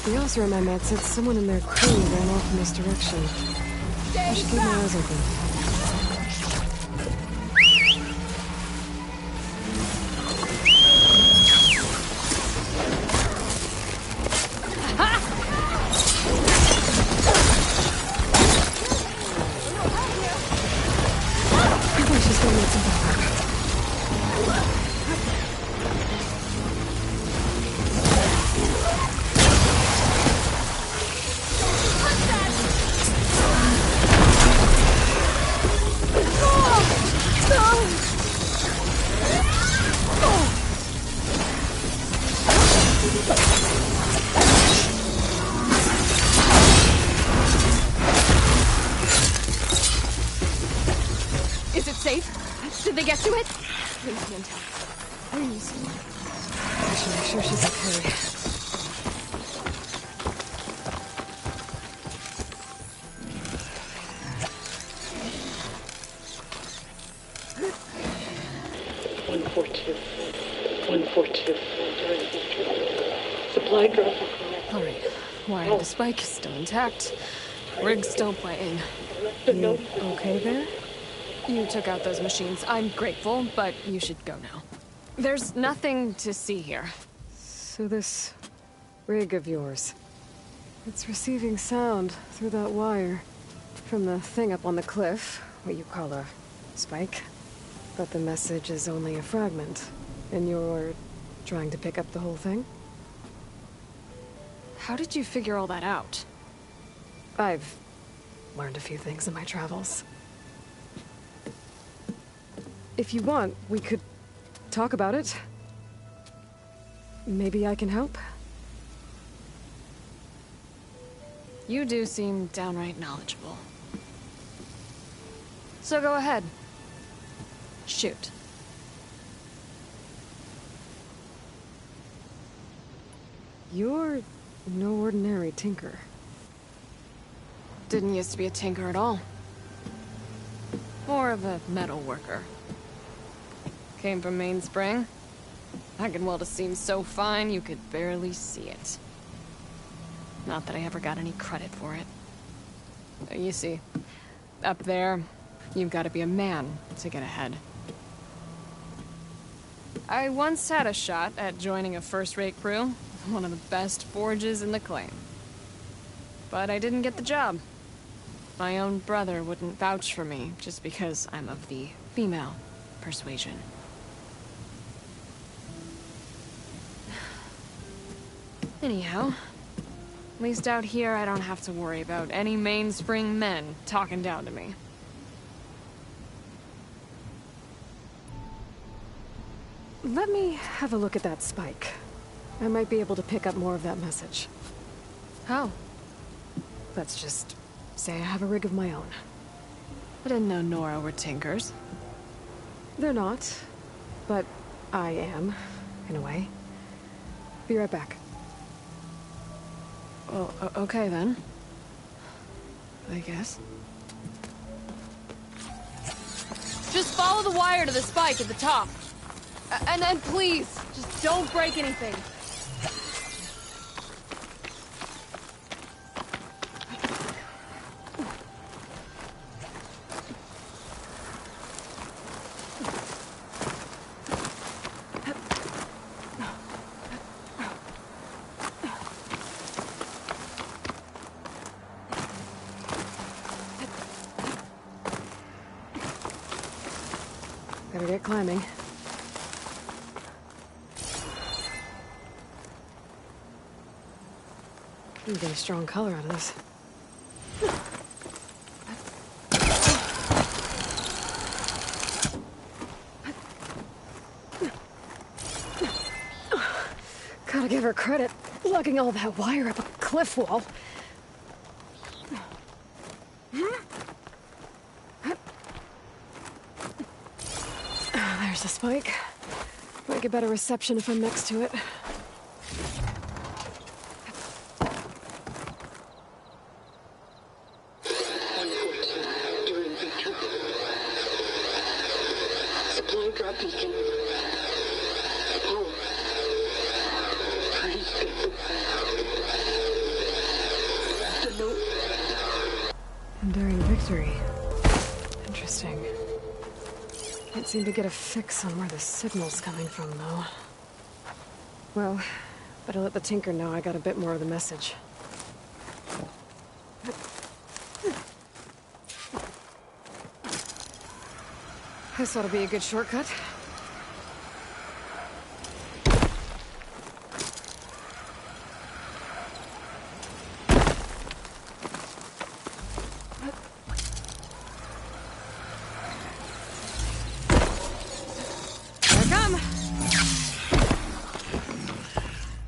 The officer in my med said someone in their crew ran off in this direction. I should keep my eyes open. I think she's gonna need some backup. Is it safe? Did they get to it? Please, Mintel. Please. I should make sure she's okay. Supply drop. All right. Wire the spike is still intact. Rig's still playing. You okay there? You took out those machines. I'm grateful, but you should go now. There's nothing to see here. So this rig of yours, it's receiving sound through that wire from the thing up on the cliff, what you call a spike. But the message is only a fragment, and you're trying to pick up the whole thing? How did you figure all that out? I've learned a few things in my travels. If you want, we could talk about it. Maybe I can help? You do seem downright knowledgeable. So go ahead. Shoot. You're no ordinary tinker. Didn't used to be a tinker at all. More of a metal worker. Came from Mainspring. I can weld a seam so fine you could barely see it. Not that I ever got any credit for it. You see, Up there, you've got to be a man to get ahead. I once had a shot at joining a first-rate crew, one of the best forges in the claim. But I didn't get the job. My own brother wouldn't vouch for me just because I'm of the female persuasion. Anyhow, at least out here I don't have to worry about any mainspring men talking down to me. Let me have a look at that spike. I might be able to pick up more of that message. How? Let's just say I have a rig of my own. I didn't know Nora were tinkers. They're not, but I am, in a way. Be right back. Well, okay then. I guess. Just follow the wire to the spike at the top. And then please, just don't break anything. Better get climbing. You get a strong color out of this. Gotta give her credit, lugging all that wire up a cliff wall. There's the spike. Might get better reception if I'm next to it. Supply drop beacon. Power. Please get the note. Enduring victory. Interesting. Can't seem to get a fix on where the signal's coming from, though. Well, better let the Tinker know I got a bit more of the message. This ought to be a good shortcut.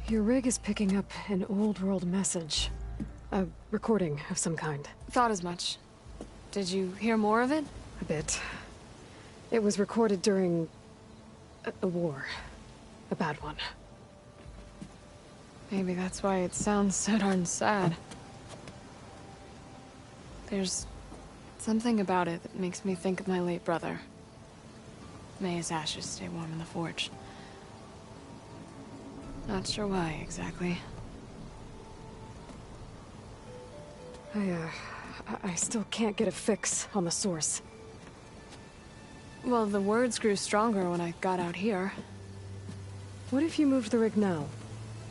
Your rig is picking up an old world message. A recording of some kind. Thought as much. Did you hear more of it? A bit. It was recorded during a war. A bad one. Maybe that's why it sounds so darn sad. There's something about it that makes me think of my late brother. May his ashes stay warm in the forge. Not sure why, exactly. I still can't get a fix on the source. Well, the words grew stronger when I got out here. What if you moved the rig now?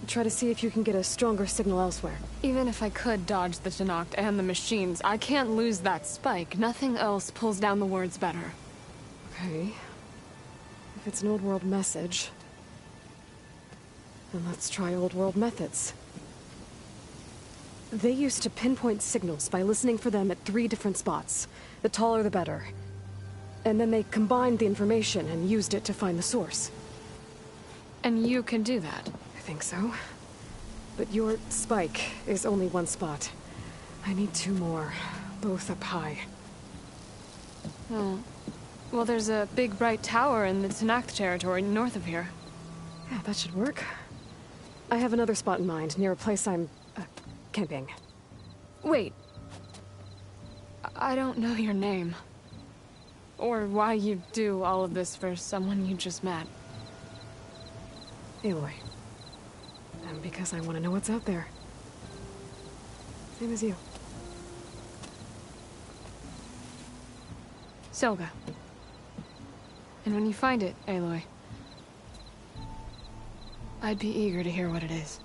Try to see if you can get a stronger signal elsewhere. Even if I could dodge the Tenakth and the machines, I can't lose that spike. Nothing else pulls down the words better. Okay. If it's an old world message, then let's try old world methods. They used to pinpoint signals by listening for them at 3 different spots. The taller the better. And then they combined the information and used it to find the source. And you can do that? I think so. But your spike is only 1 spot. I need 2 more, both up high. Oh. Well, there's a big bright tower in the Tenakth territory north of here. Yeah, that should work. I have another spot in mind, near a place I'm, camping. Wait. I don't know your name. Or why you do all of this for someone you just met. Aloy. And because I want to know what's out there. Same as you. Silga. And when you find it, Aloy, I'd be eager to hear what it is.